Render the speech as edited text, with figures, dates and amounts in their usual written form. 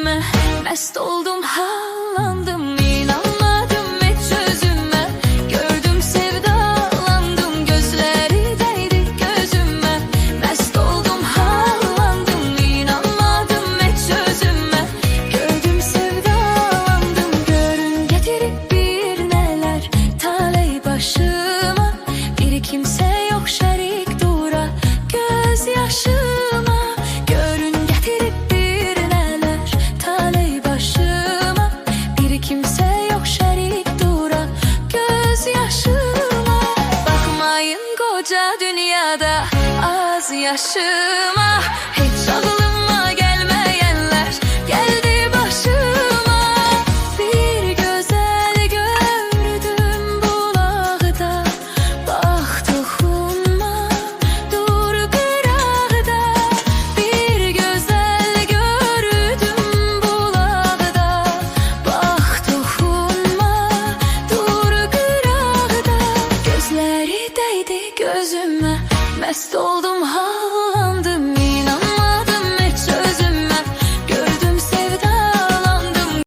gözüme. Mest oldum, hallandım, inanmadım hiç özüme. Gördüm, sevdalandım, gözleri değdi gözüme. Mest oldum, hallandım, inanmadım hiç özüme. Gördüm, sevdalandım, görün getirip bir neler taley başıma. Bir kimse yok şerik dura gözyaşıma. Görün getirip bir neler taley başıma. Bir kimse yok şerik dura gözyaşıma. Bakmayın koca dünyada az yaşıma. Hiç aklıma gelmeyenler geldi başıma. Bir güzel gördüm bulakta, bak dokunma dur kırağda. Bir güzel gördüm bulakta, bak dokunma dur kırağda. Gözleri değdi gözüme, mest oldum,